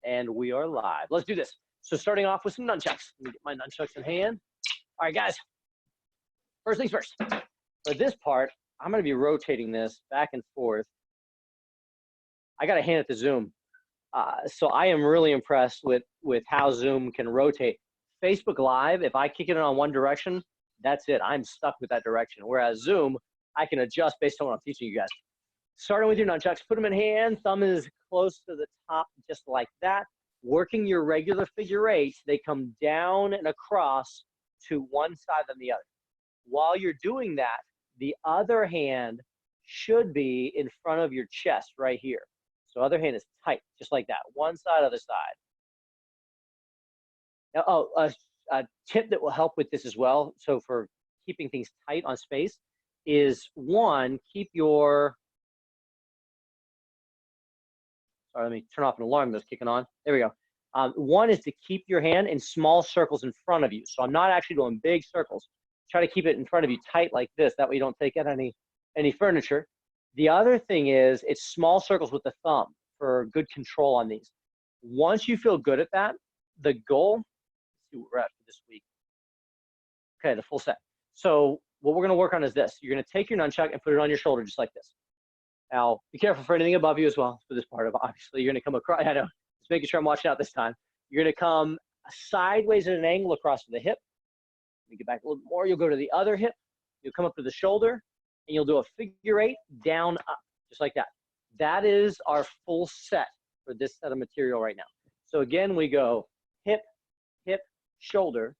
And we are live. Let's do this. So starting off with some nunchucks. Let me get my nunchucks in hand. All right, guys. First things first. For this part, I'm going to be rotating this back and forth. I got to hand it to Zoom. So I am really impressed with how Zoom can rotate. Facebook Live, if I kick it on one direction, that's it. I'm stuck with that direction. Whereas Zoom, I can adjust based on what I'm teaching you guys. Starting with your nunchucks, put them in hand. Thumb is close to the top, just like that. Working your regular figure eights, they come down and across to one side than the other. While you're doing that, the other hand should be in front of your chest right here. So other hand is tight, just like that. One side, other side. Now, a tip that will help with this as well, so for keeping things tight on space, is one, keep your, sorry, let me turn off an alarm that's kicking on. There we go. One is to keep your hand in small circles in front of you. So I'm not actually doing big circles. Try to keep it in front of you tight like this. That way you don't take out any furniture. The other thing is it's small circles with the thumb for good control on these. Once you feel good at that, the goal, let's see what we're at for this week. Okay, the full set. So what we're gonna work on is this. You're gonna take your nunchuck and put it on your shoulder just like this. Now, be careful for anything above you as well for this part of obviously. You're gonna come across, I know, just making sure I'm watching out this time. You're gonna come sideways at an angle across to the hip. Let me get back a little more. You'll go to the other hip. You'll come up to the shoulder and you'll do a figure eight down up, just like that. That is our full set for this set of material right now. So again, we go hip, hip, shoulder,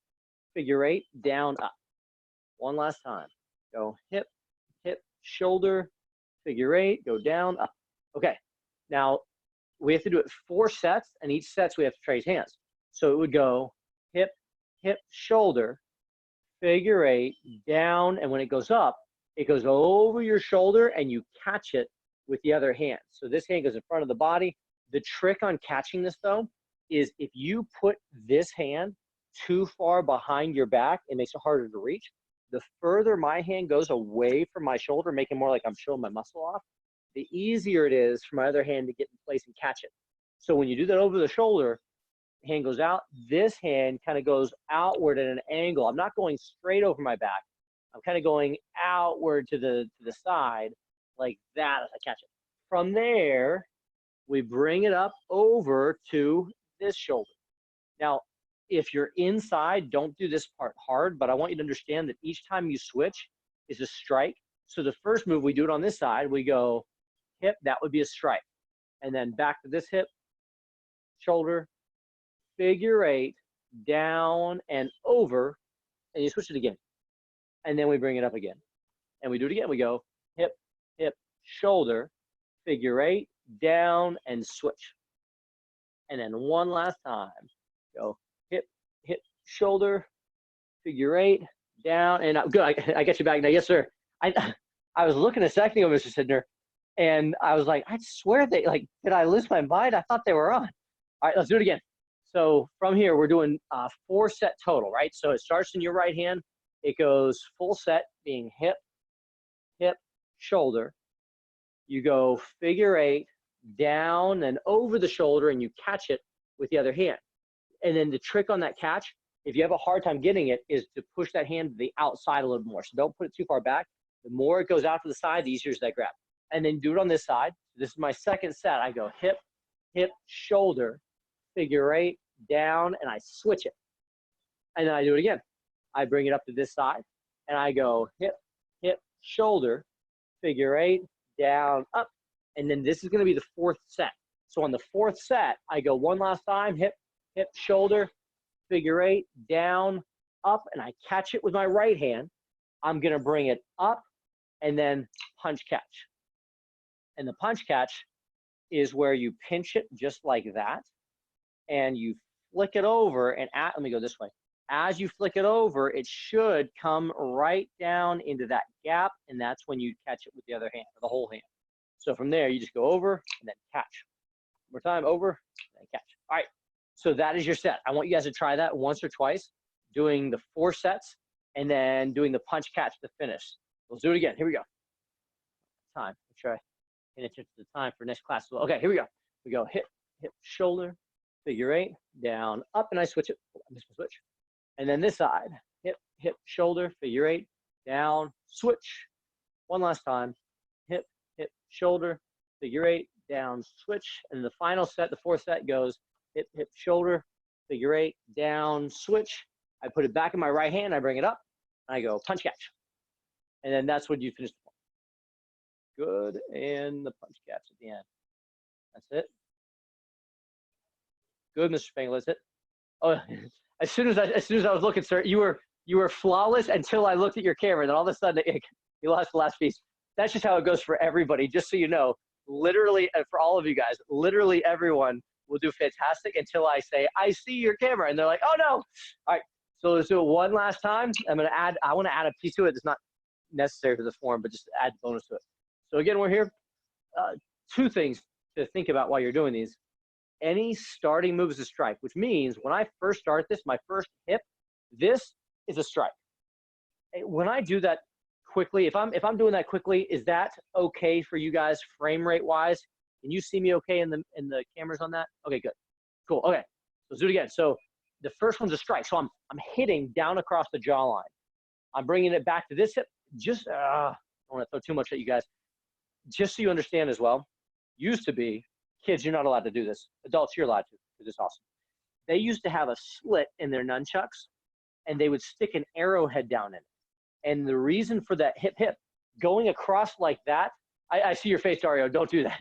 figure eight, down, up. One last time. Go hip, hip, shoulder, figure eight, go down, up. Okay, now we have to do it 4 sets, and each sets we have to trace hands. So it would go hip, hip, shoulder, figure eight, down, and when it goes up, it goes over your shoulder and you catch it with the other hand. So this hand goes in front of the body. The trick on catching this though, is if you put this hand too far behind your back, it makes it harder to reach. The further my hand goes away from my shoulder, making it more like I'm showing my muscle off, the easier it is for my other hand to get in place and catch it. So when you do that over the shoulder, the hand goes out, this hand kind of goes outward at an angle. I'm not going straight over my back. I'm kind of going outward to the side like that as I catch it. From there, we bring it up over to this shoulder. Now, if you're inside, don't do this part hard, but I want you to understand that each time you switch is a strike. So the first move, we do it on this side, we go hip, that would be a strike. And then back to this hip, shoulder, figure eight, down and over, and you switch it again. And then we bring it up again. And we do it again, we go hip, hip, shoulder, figure eight, down and switch. And then one last time, go hip, hip, shoulder, figure eight, down, and good, I get you back now. Yes, sir. I was looking a second ago, Mr. Sidner, and I was like, I swear they, like, did I lose my mind? I thought they were on. All right, let's do it again. So from here, we're doing 4 set total, right? So it starts in your right hand. It goes full set, being hip, hip, shoulder. You go figure eight, down and over the shoulder, and you catch it with the other hand. And then the trick on that catch, if you have a hard time getting it, is to push that hand to the outside a little more. So don't put it too far back. The more it goes out to the side, the easier is that grab. And then do it on this side. This is my second set. I go hip, hip, shoulder, figure eight, down, and I switch it. And then I do it again. I bring it up to this side, and I go hip, hip, shoulder, figure eight, down, up. And then this is going to be the 4th set. So on the 4th set, I go one last time, hip, hip, shoulder, figure eight, down, up, and I catch it with my right hand. I'm going to bring it up and then punch catch. And the punch catch is where you pinch it just like that, and you flick it over, and let me go this way. As you flick it over, it should come right down into that gap, and that's when you catch it with the other hand, or the whole hand. So from there, you just go over and then catch. One more time, over, and catch. All right, so that is your set. I want you guys to try that once or twice, doing the 4 sets, and then doing the punch catch to finish. Let's do it again. Here we go. Time. Make sure I pay attention to the time for next class. Okay, here we go. We go hip, hip, shoulder, figure eight, down, up, and I switch it. I missed my switch. And then this side, hip, hip, shoulder, figure eight, down, switch. One last time, hip, hip, shoulder, figure eight, down, switch. And the final set, the fourth set goes hip, hip, shoulder, figure eight, down, switch. I put it back in my right hand, I bring it up, and I go punch catch. And then that's when you finish the point. Good, and the punch catch at the end. That's it. Good, Mr. Spangler, that's it. Oh, as soon as I was looking, sir, you were flawless until I looked at your camera, and then all of a sudden you lost the last piece. That's just how it goes for everybody, just so you know. Literally, for all of you guys, literally everyone will do fantastic until I say, I see your camera, and they're like, oh no. All right, so let's do it one last time. I want to add a piece to it that's not necessary for the form, but just add bonus to it. So again, we're here. Two things to think about while you're doing these. Any starting move is a strike, which means when I first start this, my first hip, this is a strike. When I do that quickly, if I'm doing that quickly, is that okay for you guys frame rate wise? Can you see me okay in the cameras on that? Okay, good, cool. Okay, let's do it again. So the first one's a strike. So I'm hitting down across the jawline. I'm bringing it back to this hip. Just I don't want to throw too much at you guys. Just so you understand as well, used to be, kids, you're not allowed to do this. Adults, you're allowed to. This is awesome. They used to have a slit in their nunchucks, and they would stick an arrowhead down in it. And the reason for that hip, going across like that, I see your face, Dario, don't do that.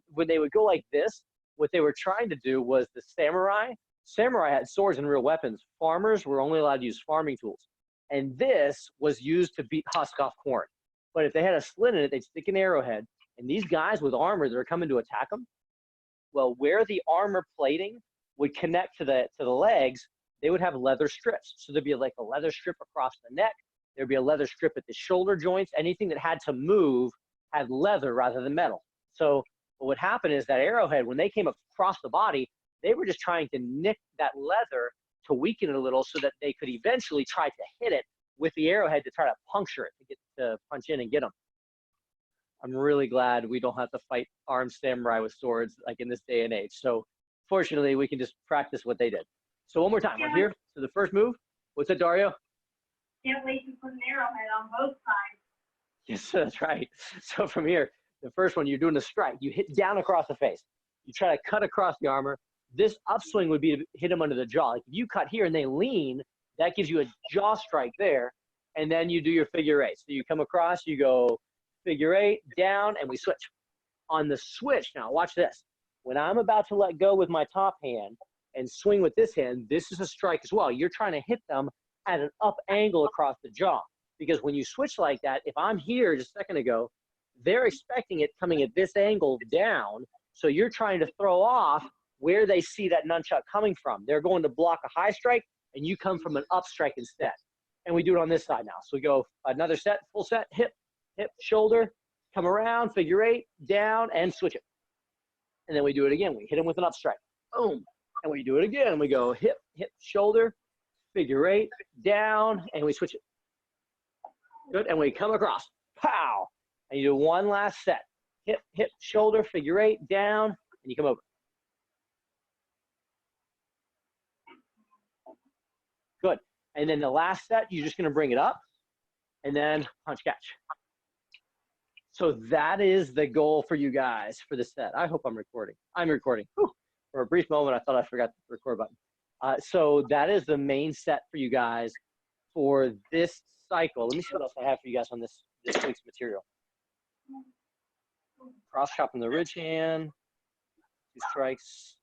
When they would go like this, what they were trying to do was the samurai had swords and real weapons. Farmers were only allowed to use farming tools. And this was used to beat husk off corn. But if they had a slit in it, they'd stick an arrowhead. And these guys with armor that are coming to attack them, well, where the armor plating would connect to the legs, they would have leather strips. So there'd be like a leather strip across the neck. There'd be a leather strip at the shoulder joints. Anything that had to move had leather rather than metal. So what would happen is that arrowhead, when they came across the body, they were just trying to nick that leather to weaken it a little so that they could eventually try to hit it with the arrowhead to try to puncture it, to get to punch in and get them. I'm really glad we don't have to fight armed samurai with swords like in this day and age. So fortunately, we can just practice what they did. So one more time, we're here. So the first move, what's that, Dario? Can't wait to put an arrowhead on both sides. Yes, that's right. So from here, the first one, you're doing a strike. You hit down across the face. You try to cut across the armor. This upswing would be to hit them under the jaw. Like if you cut here and they lean, that gives you a jaw strike there. And then you do your figure eight. So you come across, you go figure eight, down, and we switch. On the switch, now watch this. When I'm about to let go with my top hand and swing with this hand, this is a strike as well. You're trying to hit them at an up angle across the jaw. Because when you switch like that, if I'm here just a second ago, they're expecting it coming at this angle down. So you're trying to throw off where they see that nunchuck coming from. They're going to block a high strike, and you come from an up strike instead. And we do it on this side now. So we go another set, full set, hip, hip, shoulder, come around, figure eight, down, and switch it. And then we do it again. We hit them with an up strike. Boom. And we do it again. We go hip, hip, shoulder, figure eight, down, and we switch it. Good. And we come across. Pow. And you do one last set. Hip, hip, shoulder, figure eight, down, and you come over. Good. And then the last set, you're just going to bring it up and then punch catch. So that is the goal for you guys for the set. I hope I'm recording. I'm recording. Whew. For a brief moment, I thought I forgot the record button. So that is the main set for you guys for this cycle. Let me see what else I have for you guys on this week's material. Cross chop from the ridge hand, 2 strikes,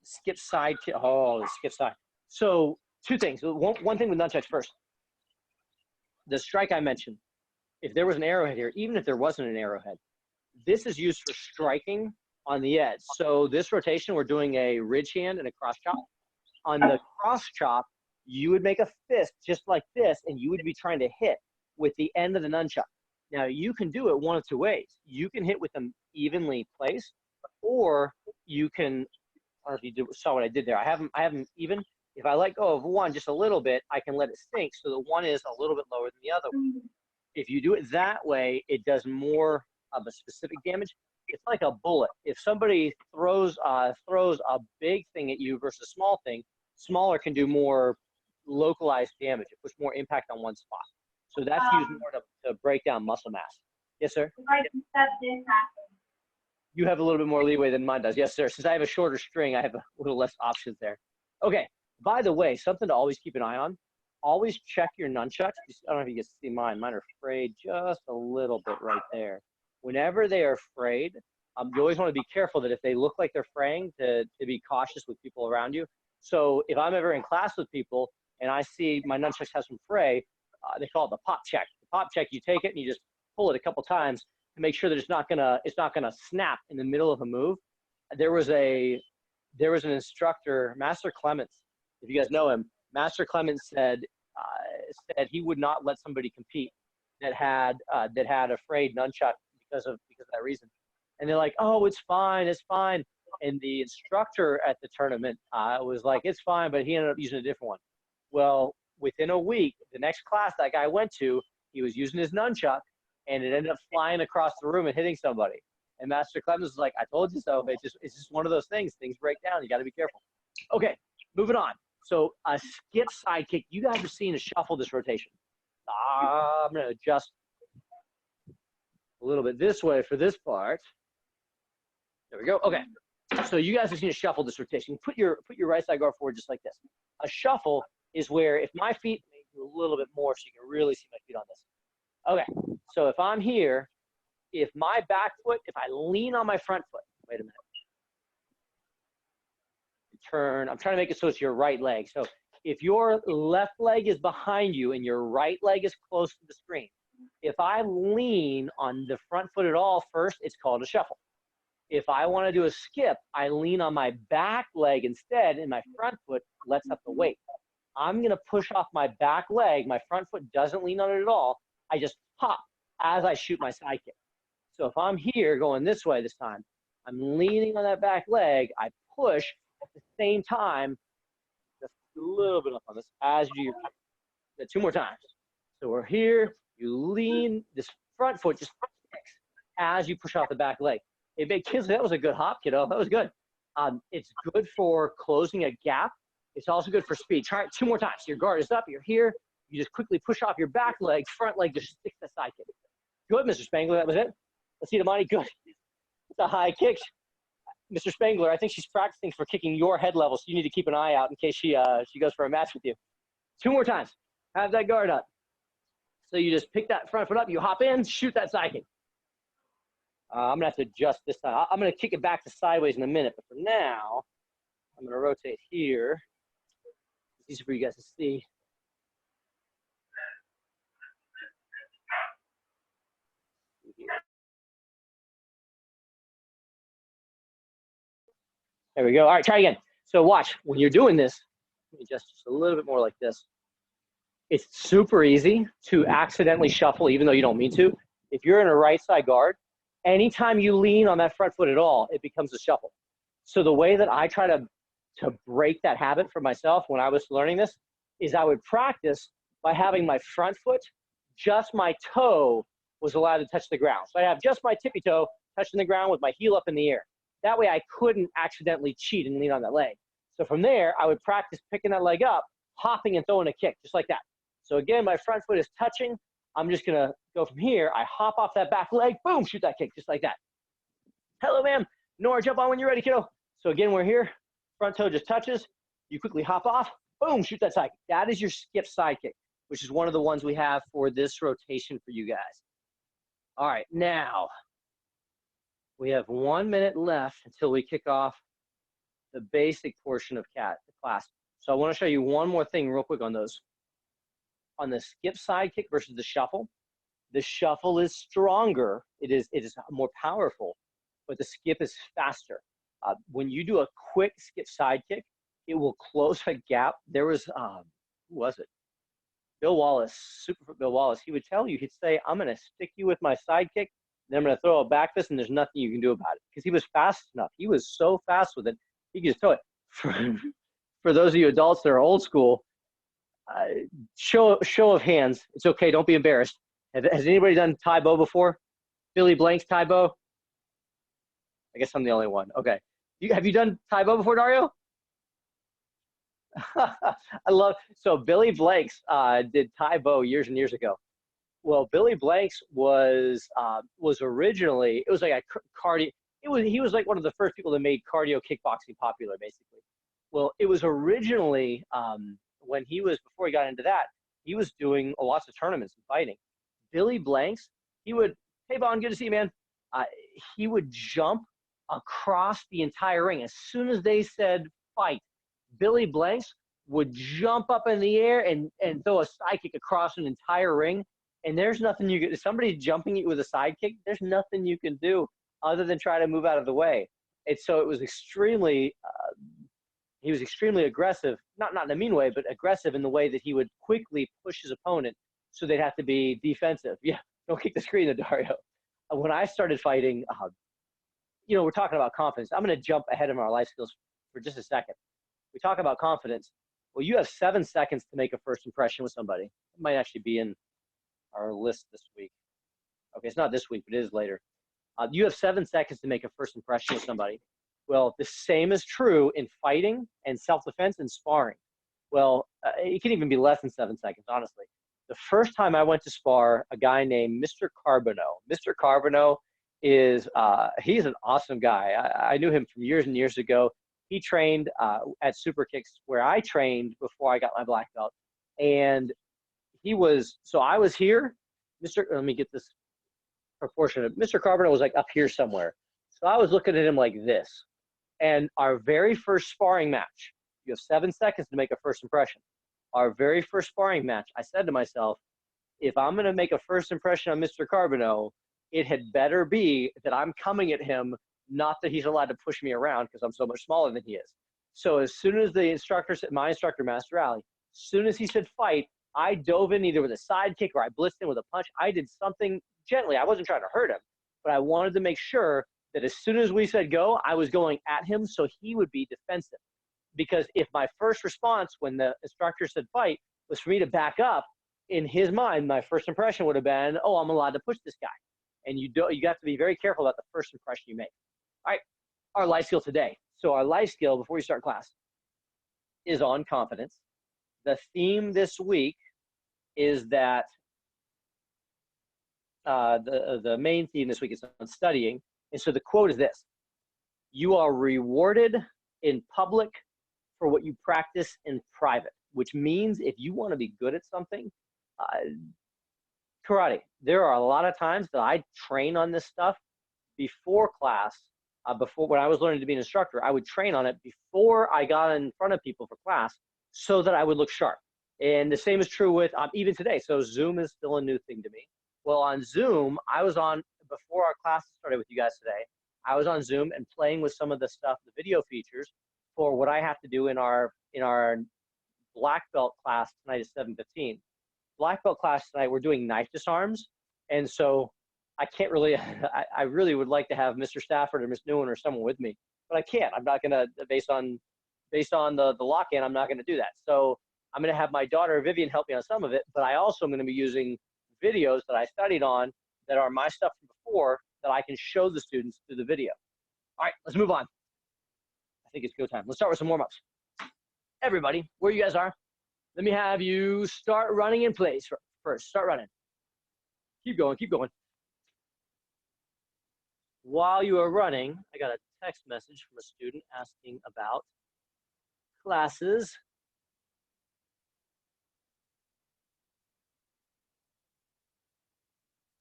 skip side kick. Oh, the skip side. So 2 things. One thing with nunchucks first. The strike I mentioned, if there was an arrowhead here, even if there wasn't an arrowhead, this is used for striking on the edge. So this rotation, we're doing a ridge hand and a cross chop. On the cross chop, you would make a fist just like this, and you would be trying to hit with the end of the nunchuck. Now, you can do it one of 2 ways. You can hit with them evenly placed, or you can, I don't know if you saw what I did there. I have them even. If I let go of one just a little bit, I can let it sink so the one is a little bit lower than the other one. If you do it that way, it does more of a specific damage. it's like a bullet. If somebody throws a big thing at you versus a small thing, smaller can do more localized damage. It puts more impact on one spot. So that's used more to break down muscle mass. Yes, sir? If I can step this happen. You have a little bit more leeway than mine does. Yes, sir. Since I have a shorter string, I have a little less options there. Okay. By the way, something to always keep an eye on. Always check your nunchucks. I don't know if you can see mine. Mine are frayed just a little bit right there. Whenever they are frayed, you always want to be careful that if they look like they're fraying, to be cautious with people around you. So if I'm ever in class with people and I see my nunchucks have some fray, they call it the pop check. The pop check, you take it and you just pull it a couple times to make sure that it's not gonna snap in the middle of a move. There was an instructor, Master Clements, if you guys know him. Master Clements said he would not let somebody compete that had a frayed nunchuck because of that reason. And they're like, oh, it's fine. And the instructor at the tournament was like, it's fine, but he ended up using a different one. Well, within a week, the next class that guy went to, he was using his nunchuck, and it ended up flying across the room and hitting somebody. And Master Clemens was like, I told you so. It's just one of those things. Things break down. You got to be careful. Okay, moving on. So a skip side kick. You guys are seeing a shuffle this rotation. I'm going to adjust a little bit this way for this part. There we go. Okay. So you guys are seeing a shuffle this rotation. Put your right side guard forward just like this. A shuffle is where if my feet do a little bit more so you can really see my feet on this. Okay. So if I'm here, if my back foot, if I lean on my front foot, wait a minute. Turn, I'm trying to make it so it's your right leg. So if your left leg is behind you and your right leg is close to the screen, if I lean on the front foot at all first, it's called a shuffle. If I want to do a skip, I lean on my back leg instead, and my front foot lets up the weight. I'm going to push off my back leg. My front foot doesn't lean on it at all. I just pop as I shoot my side kick. So if I'm here going this way this time, I'm leaning on that back leg. I push at the same time, just a little bit up on this as you do your, 2 more times. So we're here, you lean, this front foot just kicks as you push off the back leg. Hey, big kids, that was a good hop, kiddo. That was good. It's good for closing a gap. It's also good for speed. Try it 2 more times. Your guard is up, you're here. You just quickly push off your back leg, front leg just sticks the side kick. Good, Mr. Spangler, that was it. Let's see the money, good. It's a high kick. Mr. Spangler, I think she's practicing for kicking your head level, so you need to keep an eye out in case she goes for a match with you. 2 more times. Have that guard up. So you just pick that front foot up, you hop in, shoot that side kick. I'm gonna have to adjust this time. I'm gonna kick it back to sideways in a minute, but for now, I'm gonna rotate here. It's easy for you guys to see. There we go. All right, try again. So watch, when you're doing this, let me adjust just a little bit more like this. It's super easy to accidentally shuffle even though you don't mean to. If you're in a right side guard, anytime you lean on that front foot at all, it becomes a shuffle. So the way that I try to break that habit for myself when I was learning this is I would practice by having my front foot, just my toe was allowed to touch the ground. So I have just my tippy toe touching the ground with my heel up in the air. That way I couldn't accidentally cheat and lean on that leg. So from there, I would practice picking that leg up, hopping and throwing a kick, just like that. So again, my front foot is touching. I'm just gonna go from here. I hop off that back leg, boom, shoot that kick, just like that. Hello, ma'am. Nora, jump on when you're ready, kiddo. So again, we're here. Front toe just touches. You quickly hop off, boom, shoot that side kick. That is your skip side kick, which is one of the ones we have for this rotation for you guys. All right, now we have 1 minute left until we kick off the basic portion of the class. So I want to show you one more thing real quick on those. On the skip side kick versus the shuffle is stronger. It is more powerful, but the skip is faster. When you do a quick skip side kick, it will close a gap. There was, who was it? Bill Wallace, Superfoot Bill Wallace. He would tell you, he'd say, I'm going to stick you with my side kick, then I'm going to throw a back fist, and there's nothing you can do about it. Because he was fast enough. He was so fast with it, he could just throw it. For those of you adults that are old school, show of hands. It's okay. Don't be embarrassed. Has anybody done Tae Bo before? Billy Blank's Tae Bo? I guess I'm the only one. Okay. Have you done Tae Bo before, Dario? I love, so Billy Blanks did Tae Bo years and years ago. Well, Billy Blanks was originally, it was like a cardio. He was like one of the first people that made cardio kickboxing popular, basically. Well, it was originally when he was, before he got into that, he was doing lots of tournaments and fighting. Billy Blanks, he would, hey Bon, good to see you, man. Uh, he would jump across the entire ring as soon as they said fight. Billy Blanks would jump up in the air and throw a side kick across an entire ring. And there's nothing you can, somebody jumping you with a side kick, there's nothing you can do other than try to move out of the way. And so it was extremely, he was extremely aggressive, not in a mean way, but aggressive in the way that he would quickly push his opponent so they'd have to be defensive. Yeah, don't kick the screen, Dario. When I started fighting, we're talking about confidence. I'm going to jump ahead of our life skills for just a second. We talk about confidence. Well, you have 7 seconds to make a first impression with somebody. It might actually be in our list this week. Okay, it's not this week, but it is later. You have 7 seconds to make a first impression with somebody. Well, the same is true in fighting and self-defense and sparring. Well, it can even be less than 7 seconds, honestly. The first time I went to spar a guy named Mr. Carbonneau. Mr. Carbonneau is, he's an awesome guy. I knew him from years and years ago. He trained at Super Kicks where I trained before I got my black belt. And so I was here. Let me get this proportionate. Mr. Carbonneau was like up here somewhere. So I was looking at him like this. And our very first sparring match, you have 7 seconds to make a first impression. Our very first sparring match, I said to myself, if I'm going to make a first impression on Mr. Carbonneau, it had better be that I'm coming at him, not that he's allowed to push me around because I'm so much smaller than he is. So as soon as the instructor said, my instructor, Master Ali, as soon as he said fight, I dove in either with a side kick or I blitzed in with a punch. I did something gently. I wasn't trying to hurt him, but I wanted to make sure that as soon as we said go, I was going at him so he would be defensive. Because if my first response when the instructor said fight was for me to back up, in his mind, my first impression would have been, oh, I'm allowed to push this guy. And you have to be very careful about the first impression you make. All right, our life skill today. So our life skill before we start class is on confidence. The theme this week is that the main theme this week is on studying. And so the quote is this: you are rewarded in public for what you practice in private, which means if you want to be good at something, karate, there are a lot of times that I train on this stuff before class. Before, when I was learning to be an instructor, I would train on it before I got in front of people for class so that I would look sharp. And the same is true with even today. So Zoom is still a new thing to me. Well, on Zoom, I was on, before our class started with you guys today, I was on Zoom and playing with some of the stuff, the video features for what I have to do in our black belt class tonight is 7:15. Black belt class tonight, we're doing knife disarms. And so I can't really, I really would like to have Mr. Stafford or Miss Newen or someone with me, but I can't. I'm not going to, based on the lock-in, I'm not going to do that. So I'm going to have my daughter Vivian help me on some of it, but I also am going to be using videos that I studied on that are my stuff from before that I can show the students through the video. All right, let's move on. I think it's go time. Let's start with some warm-ups. Everybody, where you guys are, let me have you start running in place first. Start running. Keep going, keep going. While you are running, I got a text message from a student asking about classes.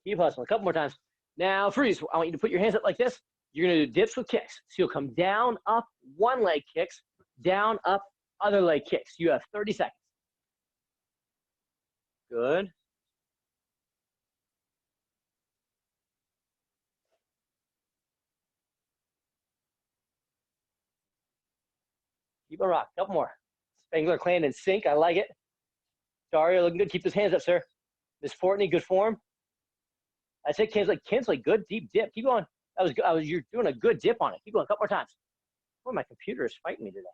Keep hustling. A couple more times. Now freeze. I want you to put your hands up like this. You're going to do dips with kicks. So you'll come down, up, one leg kicks, down, up, other leg kicks. You have 30 seconds. Good. Keep on rock. Couple more. Spangler Clan in sync. I like it. Dario looking good. Keep those hands up, sir. Miss Fortney, good form. I said Kinsley, good deep dip. Keep going. You're doing a good dip on it. Keep going. A couple more times. Boy, my computer is fighting me today.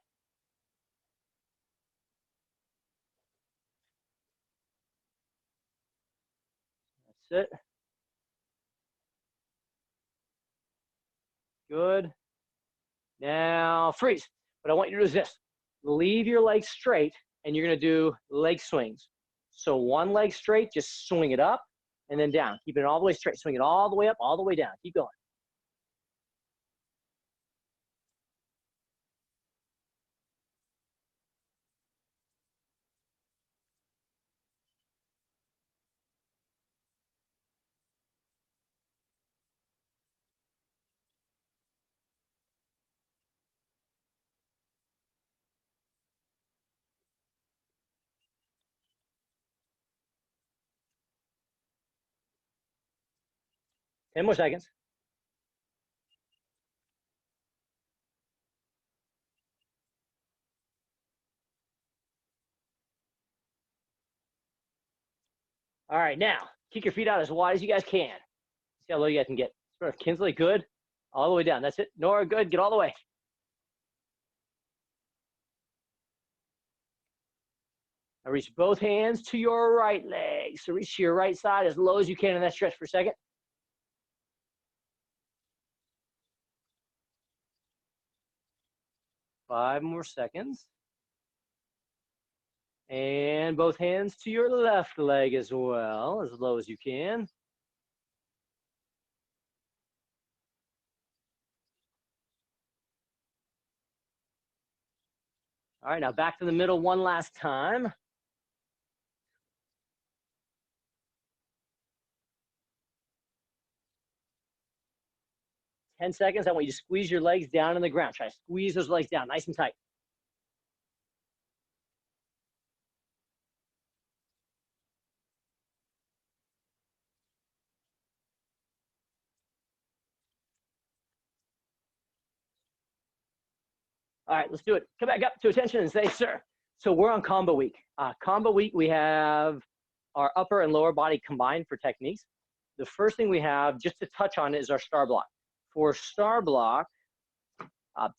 That's it. Good. Now freeze. What I want you to do is this. Leave your legs straight and you're gonna do leg swings. So one leg straight, just swing it up and then down. Keep it all the way straight. Swing it all the way up, all the way down. Keep going. Ten more seconds. All right, now kick your feet out as wide as you guys can. See how low you guys can get. Kinsley, good. All the way down. That's it. Nora, good. Get all the way. Now reach both hands to your right leg. So reach to your right side as low as you can in that stretch for a second. Five more seconds. And both hands to your left leg as well, as low as you can. All right, now back to the middle one last time. Ten seconds. I want you to squeeze your legs down in the ground. Try to squeeze those legs down nice and tight. All right, let's do it. Come back up to attention and say, sir. So we're on combo week. Combo week, we have our upper and lower body combined for techniques. The first thing we have, just to touch on, is our star block. For star block,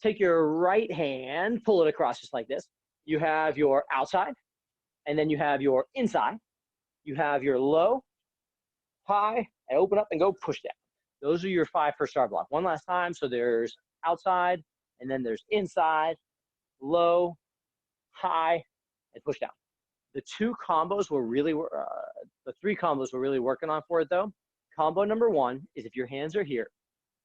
take your right hand, pull it across just like this. You have your outside, and then you have your inside. You have your low, high, and open up and go push down. Those are your 5 for star block. One last time. So there's outside, and then there's inside, low, high, and push down. The 2 combos we're really, the 3 combos we're really working on for it though. Combo number 1 is if your hands are here,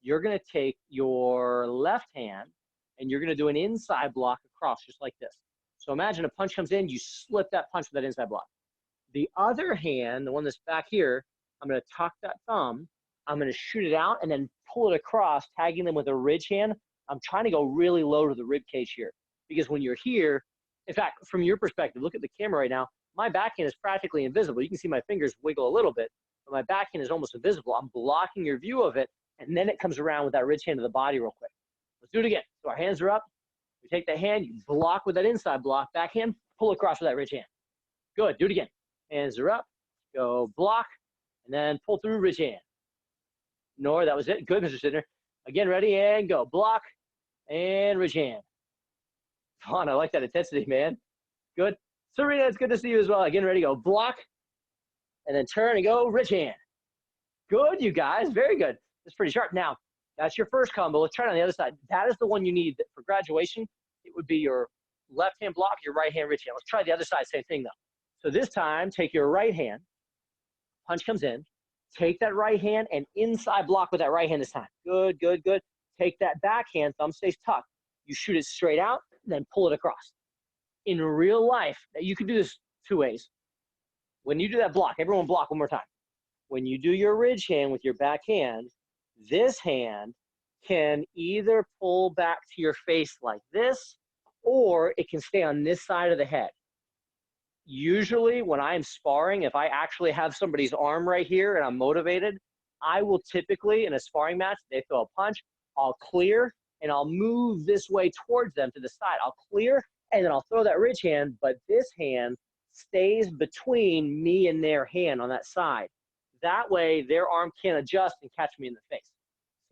you're gonna take your left hand and you're gonna do an inside block across just like this. So imagine a punch comes in, you slip that punch with that inside block. The other hand, the one that's back here, I'm gonna tuck that thumb, I'm gonna shoot it out and then pull it across, tagging them with a ridge hand. I'm trying to go really low to the rib cage here because when you're here, in fact, from your perspective, look at the camera right now, my backhand is practically invisible. You can see my fingers wiggle a little bit, but my backhand is almost invisible. I'm blocking your view of it, and then it comes around with that ridge hand to the body real quick. Let's do it again. So our hands are up. We take the hand, you block with that inside block, backhand, pull across with that ridge hand. Good, do it again. Hands are up, go block, and then pull through ridge hand. Nor, that was it. Good, Mr. Sidner. Again, ready, and go. Block, and ridge hand. Vaughn, I like that intensity, man. Good. Serena, it's good to see you as well. Again, ready, go. Block, and then turn and go, ridge hand. Good, you guys. Very good. That's pretty sharp. Now, that's your first combo. Let's try it on the other side. That is the one you need for graduation. It would be your left hand block, your right hand ridge hand. Let's try the other side, same thing though. So this time, take your right hand, punch comes in, take that right hand and inside block with that right hand this time. Good, good, good. Take that backhand, thumb stays tucked. You shoot it straight out, then pull it across. In real life, you can do this 2 ways. When you do that block, everyone block one more time. When you do your ridge hand with your backhand, this hand can either pull back to your face like this, or it can stay on this side of the head. Usually when I'm sparring, if I actually have somebody's arm right here and I'm motivated, I will typically, in a sparring match, they throw a punch, I'll clear, and I'll move this way towards them to the side. I'll clear, and then I'll throw that ridge hand, but this hand stays between me and their hand on that side. That way, their arm can't adjust and catch me in the face.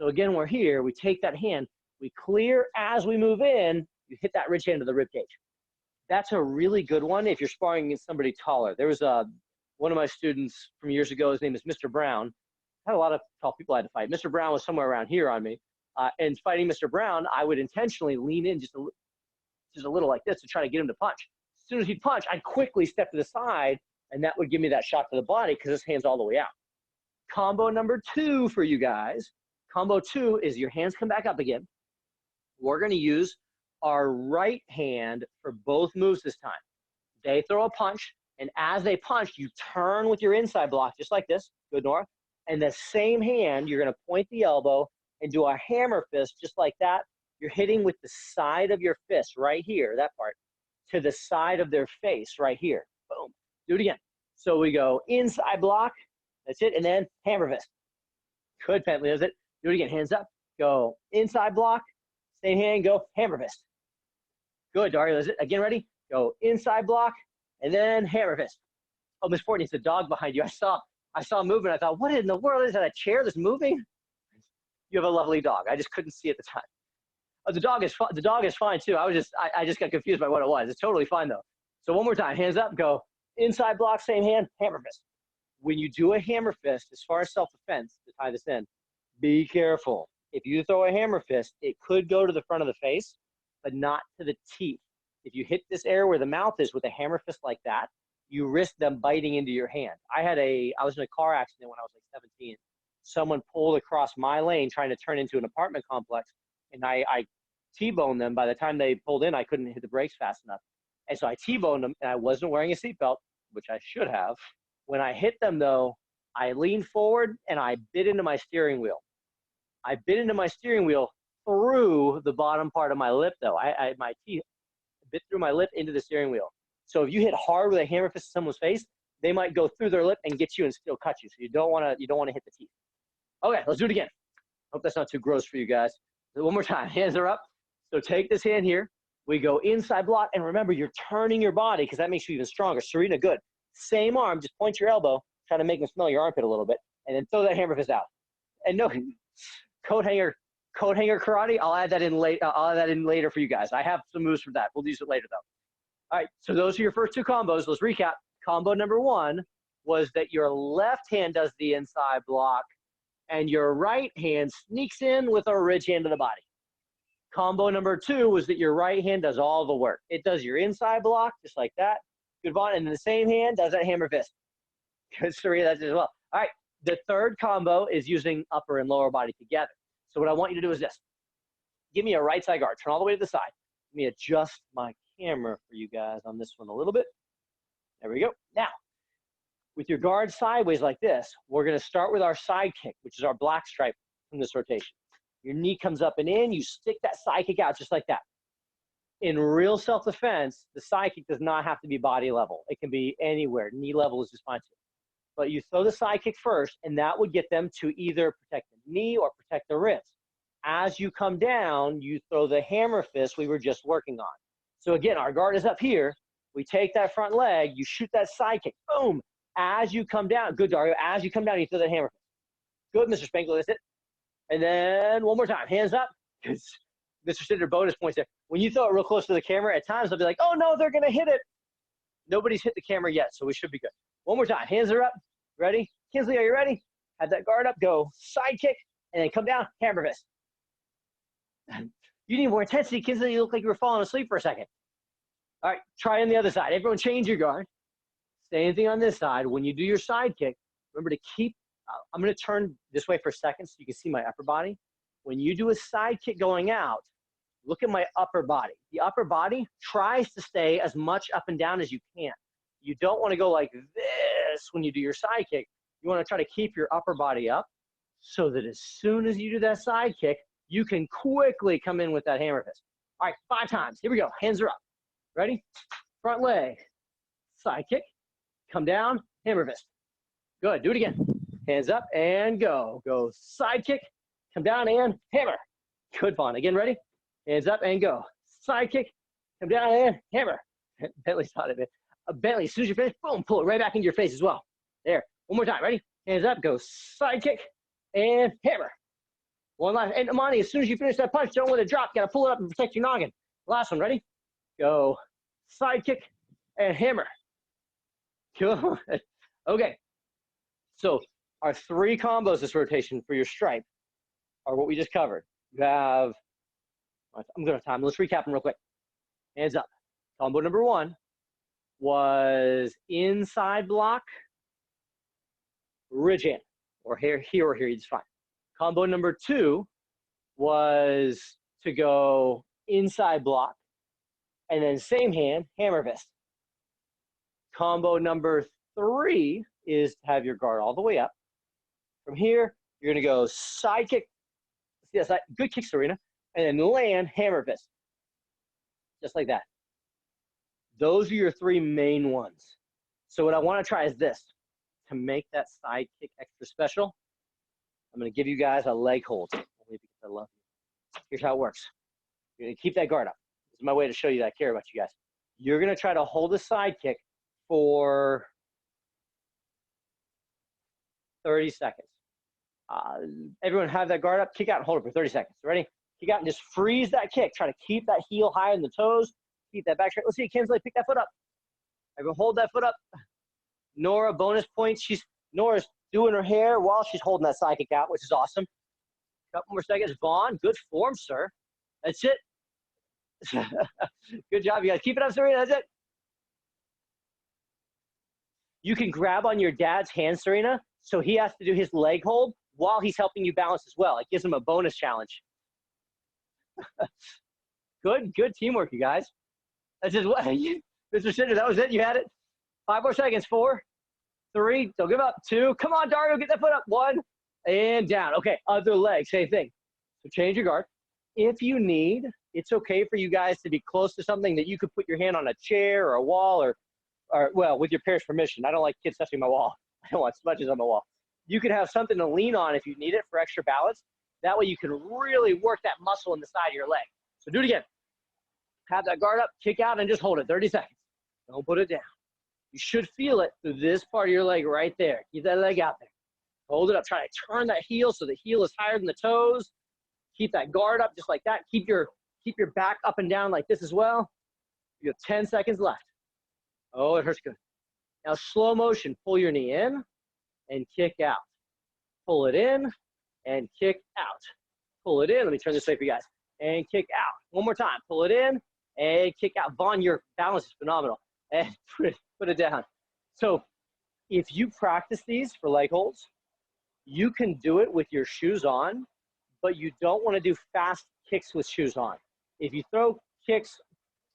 So again, we're here, we take that hand, we clear as we move in, you hit that ridge hand to the rib cage. That's a really good one if you're sparring against somebody taller. There was one of my students from years ago, his name is Mr. Brown. I had a lot of tall people I had to fight. Mr. Brown was somewhere around here on me. And fighting Mr. Brown, I would intentionally lean in just a little like this to try to get him to punch. As soon as he'd punch, I'd quickly step to the side, and that would give me that shot to the body because his hand's all the way out. Combo number 2 for you guys. Combo 2 is your hands come back up again. We're going to use our right hand for both moves this time. They throw a punch, and as they punch, you turn with your inside block just like this. Good, Nora. And the same hand, you're going to point the elbow and do a hammer fist just like that. You're hitting with the side of your fist right here, that part, to the side of their face right here. Boom. Do it again. So we go inside block. That's it. And then hammer fist. Good, Bentley, does it? Do it again. Hands up. Go inside block. Same hand. Go hammer fist. Good, Dario, does it? Again, ready? Go inside block. And then hammer fist. Oh, Miss Fortney, it's the dog behind you. I saw movement. I thought, what in the world is that? A chair that's moving? You have a lovely dog. I just couldn't see at the time. Oh, the dog is fine too. I just got confused by what it was. It's totally fine though. So one more time, hands up, go inside block, same hand, hammer fist. When you do a hammer fist, as far as self-defense, to tie this in, be careful. If you throw a hammer fist, it could go to the front of the face, but not to the teeth. If you hit this area where the mouth is with a hammer fist like that, you risk them biting into your hand. I was in a car accident when I was like 17. Someone pulled across my lane trying to turn into an apartment complex, and I T-boned them. By the time they pulled in, I couldn't hit the brakes fast enough. And so I T-boned them, and I wasn't wearing a seatbelt, which I should have. When I hit them, though, I leaned forward, and I bit into my steering wheel. I bit into my steering wheel through the bottom part of my lip, though. My teeth bit through my lip into the steering wheel. So if you hit hard with a hammer fist to someone's face, they might go through their lip and get you and still cut you. So you don't want to hit the teeth. Okay, let's do it again. Hope that's not too gross for you guys. So one more time, hands are up. So take this hand here. We go inside block, and remember, you're turning your body because that makes you even stronger. Serena, good. Same arm, just point your elbow, try to make them smell your armpit a little bit, and then throw that hammer fist out. And no, coat hanger karate. I'll add that in later for you guys. I have some moves for that. We'll use it later though. All right, so those are your first 2 combos. Let's recap. Combo number 1 was that your left hand does the inside block, and your right hand sneaks in with a ridge hand to the body. Combo number 2 was that your right hand does all the work. It does your inside block, just like that. Good, Vaughn. And then the same hand does that hammer fist. Good, Serena, that's it as well. All right, the third combo is using upper and lower body together. So what I want you to do is this. Give me a right side guard. Turn all the way to the side. Let me adjust my camera for you guys on this one a little bit. There we go. Now, with your guard sideways like this, we're going to start with our side kick, which is our black stripe from this rotation. Your knee comes up and in. You stick that side kick out just like that. In real self-defense, the side kick does not have to be body level. It can be anywhere. Knee level is just fine too. But you throw the side kick first, and that would get them to either protect the knee or protect the wrist. As you come down, you throw the hammer fist we were just working on. So again, our guard is up here. We take that front leg. You shoot that side kick. Boom. As you come down, good, Dario. As you come down, you throw that hammer fist. Good, Mr. Spankler. That's it. And then one more time. Hands up. Mr. Cinder bonus points there. When you throw it real close to the camera, at times they'll be like, oh, no, they're going to hit it. Nobody's hit the camera yet, so we should be good. One more time. Hands are up. Ready? Kinsley, are you ready? Have that guard up. Go side kick, and then come down. Hammer fist. You need more intensity, Kinsley. You look like you were falling asleep for a second. All right, try on the other side. Everyone change your guard. Same thing on this side. When you do your side kick, remember to keep, I'm going to turn this way for a second so you can see my upper body. When you do a side kick going out, look at my upper body. The upper body tries to stay as much up and down as you can. You don't want to go like this when you do your side kick. You want to try to keep your upper body up so that as soon as you do that side kick, you can quickly come in with that hammer fist. All right, 5 times. Here we go. Hands are up. Ready? Front leg. Side kick. Come down. Hammer fist. Good. Do it again. Hands up and go. Go side kick. Come down and hammer. Good, Vaughn. Again, ready? Hands up and go. Side kick. Come down and hammer. Bentley's taught it, man. Bentley, as soon as you finish, boom, pull it right back into your face as well. There. One more time. Ready? Hands up. Go side kick and hammer. One last. And Amani, as soon as you finish that punch, don't let it drop. You got to pull it up and protect your noggin. Last one. Ready? Go side kick and hammer. Good. Okay. So our 3 combos this rotation for your stripe are what we just covered. You have, I'm going to time. Let's recap them real quick. Hands up. Combo number 1 was inside block, ridge hand, or here or here, it's fine. Combo number 2 was to go inside block, and then same hand, hammer fist. Combo number 3 is to have your guard all the way up. From here, you're going to go side kick. Yes, good kick, Serena. And then land, hammer fist. Just like that. Those are your 3 main ones. So what I want to try is this. To make that side kick extra special, I'm going to give you guys a leg hold. Only because I love you. Here's how it works. You're going to keep that guard up. This is my way to show you that I care about you guys. You're going to try to hold a side kick for 30 seconds. Everyone have that guard up, kick out and hold it for 30 seconds. Ready? Kick out and just freeze that kick. Try to keep that heel high in the toes. Keep that back straight. Let's see, Kinsley, pick that foot up. Everyone hold that foot up. Nora, bonus points. Nora's doing her hair while she's holding that side kick out, which is awesome. Couple more seconds. Vaughn, good form, sir. That's it. Good job, you guys. Keep it up, Serena. That's it. You can grab on your dad's hand, Serena, so he has to do his leg hold while he's helping you balance as well. It gives him a bonus challenge. Good teamwork, you guys. That's just what, Mr. Sinder, that was it. You had it. 5 more seconds. 4, 3, don't give up. 2, come on, Dario, get that foot up. 1, and down. Okay, other leg, same thing. So change your guard. If you need, it's okay for you guys to be close to something that you could put your hand on a chair or a wall or well, with your parents' permission. I don't like kids touching my wall. I don't want smudges on my wall. You could have something to lean on if you need it for extra balance. That way you can really work that muscle in the side of your leg. So do it again. Have that guard up, kick out, and just hold it 30 seconds. Don't put it down. You should feel it through this part of your leg right there. Keep that leg out there. Hold it up. Try to turn that heel so the heel is higher than the toes. Keep that guard up just like that. Keep your back up and down like this as well. You have 10 seconds left. Oh, it hurts good. Now slow motion, pull your knee in and kick out. Pull it in and kick out. Pull it in. Let me turn this way for you guys. And kick out. One more time. Pull it in and kick out. Vaughn, your balance is phenomenal. And put it down. So if you practice these for leg holds, you can do it with your shoes on, but you don't want to do fast kicks with shoes on. If you throw kicks,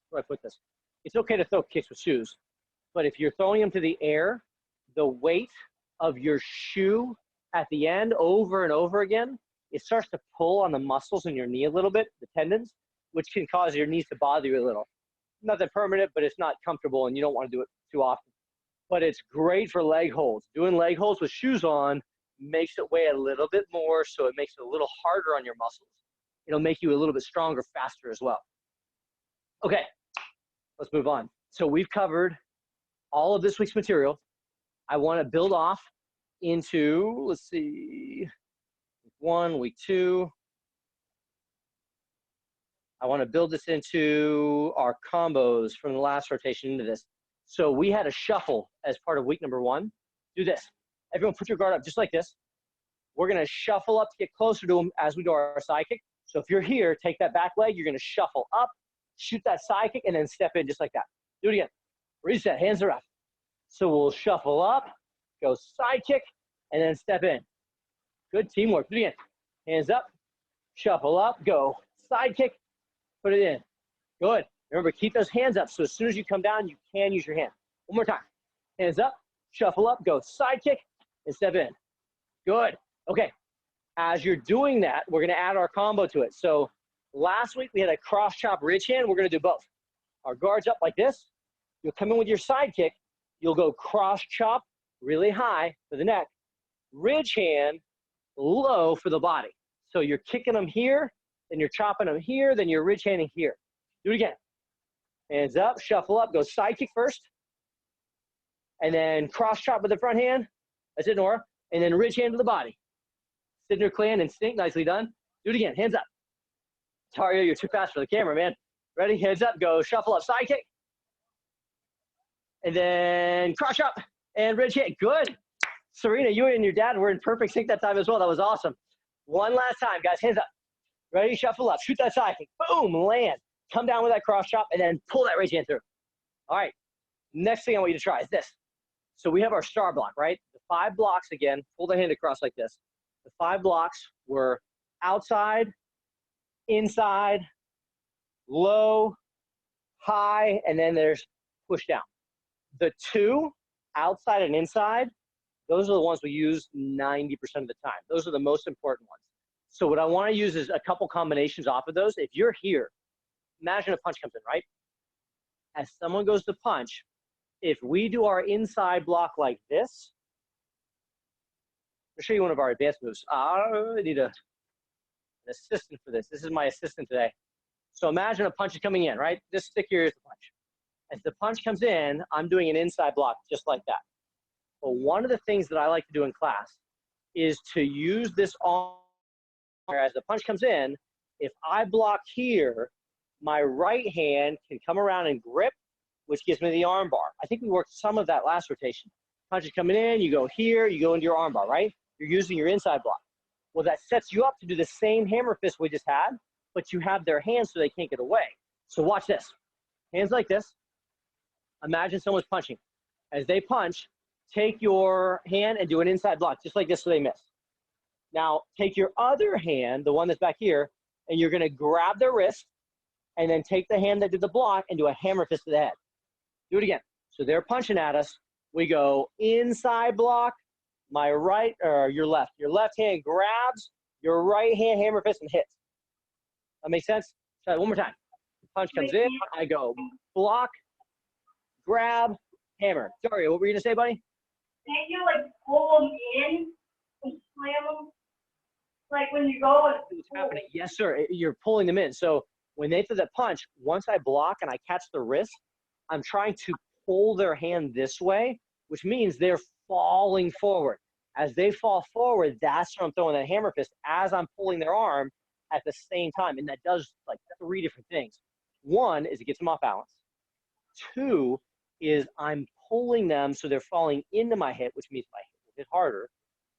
where do I put this? It's okay to throw kicks with shoes, but if you're throwing them to the air, the weight of your shoe at the end over and over again, it starts to pull on the muscles in your knee a little bit, the tendons, which can cause your knees to bother you a little. Nothing permanent, but it's not comfortable and you don't want to do it too often. But it's great for leg holds. Doing leg holds with shoes on makes it weigh a little bit more, so it makes it a little harder on your muscles. It'll make you a little bit stronger, faster as well. Okay, let's move on. So we've covered all of this week's material. I want to build off into, let's see, week 1, week 2. I want to build this into our combos from the last rotation into this. So we had a shuffle as part of week number 1. Do this. Everyone put your guard up just like this. We're going to shuffle up to get closer to them as we do our side kick. So if you're here, take that back leg. You're going to shuffle up, shoot that side kick, and then step in just like that. Do it again. Reset. Hands are up. So we'll shuffle up, go side kick, and then step in. Good teamwork. Do it again. Hands up, shuffle up, go side kick, put it in. Good. Remember, keep those hands up so as soon as you come down, you can use your hand. One more time. Hands up, shuffle up, go side kick, and step in. Good. Okay. As you're doing that, we're going to add our combo to it. So last week we had a cross chop ridge hand. We're going to do both. Our guard's up like this. You'll come in with your side kick. You'll go cross chop really high for the neck. Ridge hand low for the body. So you're kicking them here, then you're chopping them here, then you're ridge handing here. Do it again. Hands up, shuffle up, go side kick first. And then cross chop with the front hand. That's it, Nora. And then ridge hand to the body. Sidner Clan Instinct, nicely done. Do it again, hands up. Tario, you're too fast for the camera, man. Ready, hands up, go shuffle up, side kick. And then cross up and ridge hand, good. Serena, you and your dad were in perfect sync that time as well. That was awesome. One last time, guys, hands up. Ready? Shuffle up. Shoot that side kick. Boom. Land. Come down with that cross chop and then pull that right hand through. All right. Next thing I want you to try is this. So we have our star block, right? The 5 blocks again. Pull the hand across like this. The 5 blocks were outside, inside, low, high, and then there's push down. The 2, outside and inside, those are the ones we use 90% of the time. Those are the most important ones. So what I want to use is a couple combinations off of those. If you're here, imagine a punch comes in, right? As someone goes to punch, if we do our inside block like this, I'll show you one of our advanced moves. I need an assistant for this. This is my assistant today. So imagine a punch is coming in, right? Just stick your ears to punch. As the punch comes in, I'm doing an inside block just like that. But one of the things that I like to do in class is to use this arm as the punch comes in. If I block here, my right hand can come around and grip, which gives me the arm bar. I think we worked some of that last rotation. Punch is coming in, you go here, you go into your arm bar, right? You're using your inside block. Well, that sets you up to do the same hammer fist we just had, but you have their hands so they can't get away. So watch this. Hands like this. Imagine someone's punching. As they punch, take your hand and do an inside block, just like this so they miss. Now, take your other hand, the one that's back here, and you're gonna grab their wrist, and then take the hand that did the block and do a hammer fist to the head. Do it again. So they're punching at us. We go inside block, my right, or your left. Your left hand grabs, your right hand hammer fist and hits. That makes sense? Try it one more time. The punch comes in, I go block, grab, hammer. Dario, what were you gonna say, buddy? Can't you like pull them in and slam them? Like when you go and What's happening? Yes, sir. You're pulling them in. So when they throw that punch, once I block and I catch the wrist, I'm trying to pull their hand this way, which means they're falling forward. As they fall forward, that's when I'm throwing that hammer fist as I'm pulling their arm at the same time. And that does like 3 different things. 1 is it gets them off balance. 2 is I'm pulling them so they're falling into my hip, which means my hip will hit harder.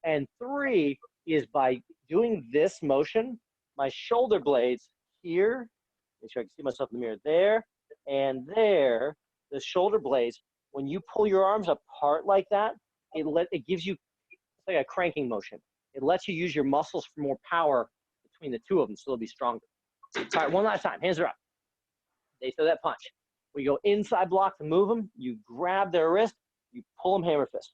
And 3 is by doing this motion, my shoulder blades here, make sure I can see myself in the mirror, there and there, the shoulder blades, when you pull your arms apart like that, it gives you, it's like a cranking motion. It lets you use your muscles for more power between the 2 of them so they'll be stronger. All right, one last time, hands are up. They throw that punch. We go inside block to move them. You grab their wrist, you pull them hammer fist.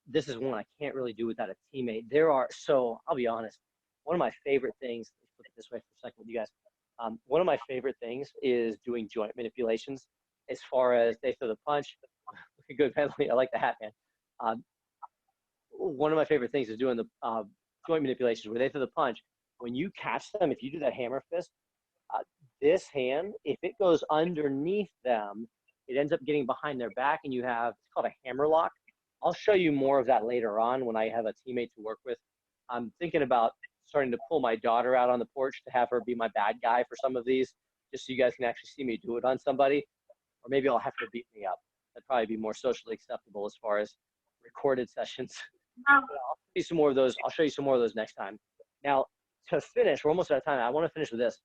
This is one I can't really do without a teammate. So I'll be honest, one of my favorite things, let's put it this way for a second with you guys. One of my favorite things is doing joint manipulations as far as they throw the punch. Looking good, Bentley. I like the hat, man. One of my favorite things is doing the joint manipulations where they throw the punch. When you catch them, if you do that hammer fist, this hand, if it goes underneath them, it ends up getting behind their back and you have, it's called a hammer lock. I'll show you more of that later on when I have a teammate to work with. I'm thinking about starting to pull my daughter out on the porch to have her be my bad guy for some of these, just so you guys can actually see me do it on somebody. Or maybe I'll have her beat me up. That'd probably be more socially acceptable as far as recorded sessions. I'll show you some more of those. I'll show you some more of those next time. Now, to finish, we're almost out of time. I want to finish with this.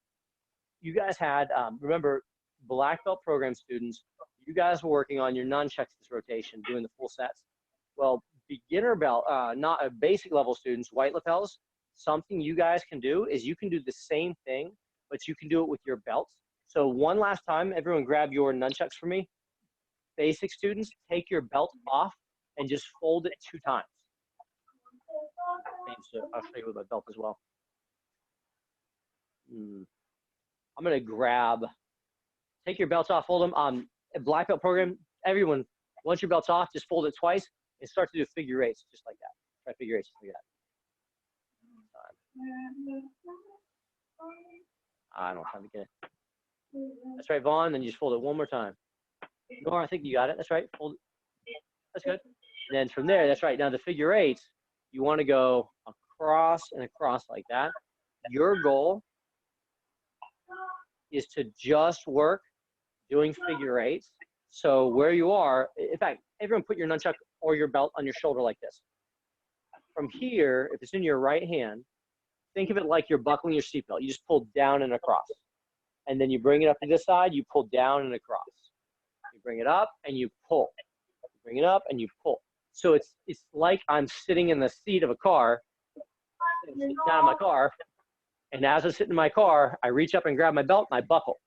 You guys had, remember, black belt program students, you guys were working on your nunchucks this rotation, doing the full sets. Well, beginner belt, not basic level students, white lapels, something you guys can do is you can do the same thing, but you can do it with your belts. So one last time, everyone grab your nunchucks for me. Basic students, take your belt off and just fold it 2 times. So I'll show you with my belt as well. I'm gonna grab, take your belts off, fold them. Black belt program, everyone, once your belt's off, just fold it twice and start to do figure 8s, just like that. Try figure 8s, just like that. I don't have to get it. That's right, Vaughn, then you just fold it one more time. Nora, I think you got it, that's right, fold it. That's good. And then from there, that's right, now the figure 8s, you wanna go across and across like that. Your goal is to just work doing figure 8s. So where you are, in fact, everyone put your nunchuck or your belt on your shoulder like this. From here, if it's in your right hand, think of it like you're buckling your seatbelt. You just pull down and across. And then you bring it up to this side, you pull down and across. You bring it up and you pull. You bring it up and you pull. So it's like I'm sitting in the seat of a car, sitting down in my car, and as I sit in my car, I reach up and grab my belt and I buckle.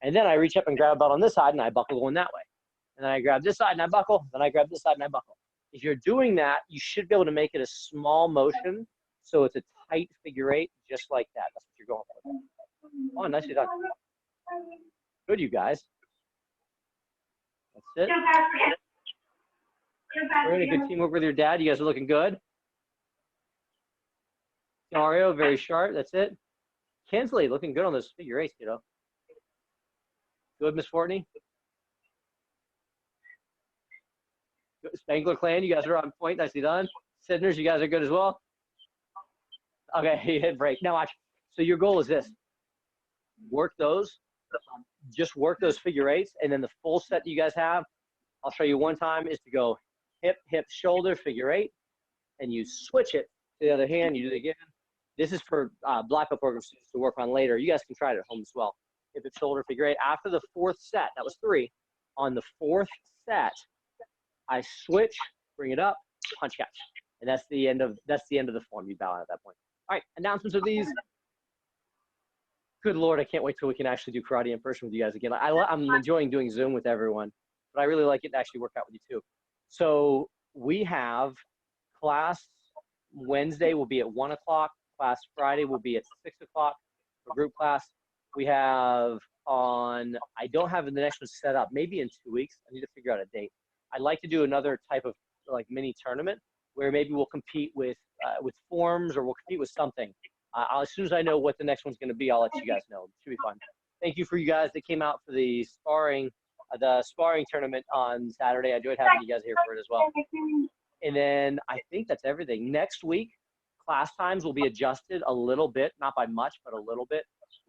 And then I reach up and grab a belt on this side and I buckle going that way. And then I grab this side and I buckle, then I grab this side and I buckle. If you're doing that, you should be able to make it a small motion so it's a tight figure eight, just like that. That's what you're going for. Oh, nicely done. Good, you guys. That's it. We're in a good teamwork with your dad. You guys are looking good. Mario, very sharp. That's it. Kinsley, looking good on those figure eights, kiddo. Good, Miss Fortney. Good. Spangler Clan, you guys are on point. Nicely done. Sidners, you guys are good as well. Okay, he hit break. Now watch. So your goal is this. Work those. Just work those figure eights, and then the full set you guys have, I'll show you one time, is to go hip, hip, shoulder, figure eight, and you switch it to the other hand. You do it again. This is for black belt program students to work on later. You guys can try it at home as well. Hip, hip, shoulder, figure eight. After the fourth set, that was 3. On the fourth set, I switch, bring it up, punch catch, and that's the end of the form. You bow out at that point. All right, announcements of these. Good Lord, I can't wait till we can actually do karate in person with you guys again. I'm enjoying doing Zoom with everyone, but I really like it to actually work out with you too. So we have class Wednesday will be at 1 o'clock. Class Friday will be at 6 o'clock for group class. We have I don't have the next one set up, maybe in 2 weeks. I need to figure out a date. I'd like to do another type of like mini tournament where maybe we'll compete with forms, or we'll compete with something. As soon as I know what the next one's going to be, I'll let you guys know. It should be fun. Thank you for you guys that came out for the sparring tournament on Saturday. I enjoyed having you guys here for it as well. And then I think that's everything. Next week, class times will be adjusted a little bit, not by much, but a little bit.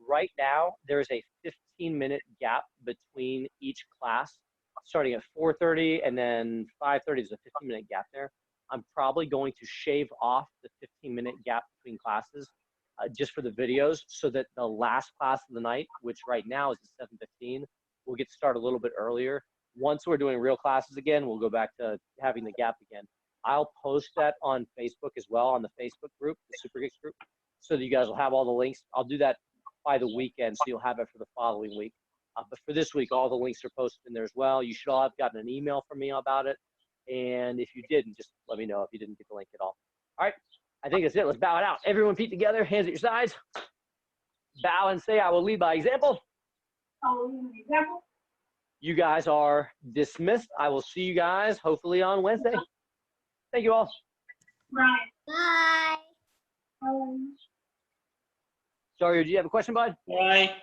Right now, there's a 15-minute gap between each class, starting at 4:30 and then 5:30. There's a 15-minute gap there. I'm probably going to shave off the 15-minute gap between classes just for the videos, so that the last class of the night, which right now is at 7:15, we'll get started a little bit earlier. Once we're doing real classes again, we'll go back to having the gap again. I'll post that on Facebook as well, on the Facebook group, the Super Geeks group, so that you guys will have all the links. I'll do that by the weekend, so you'll have it for the following week. But for this week, all the links are posted in there as well. You should all have gotten an email from me about it. And if you didn't, just let me know if you didn't get the link at all. All right, I think that's it. Let's bow it out. Everyone feet together, hands at your sides. Bow and say, I will lead by example. You guys are dismissed. I will see you guys hopefully on Wednesday. Thank you all. Bye. Sorry, do you have a question, bud? Bye.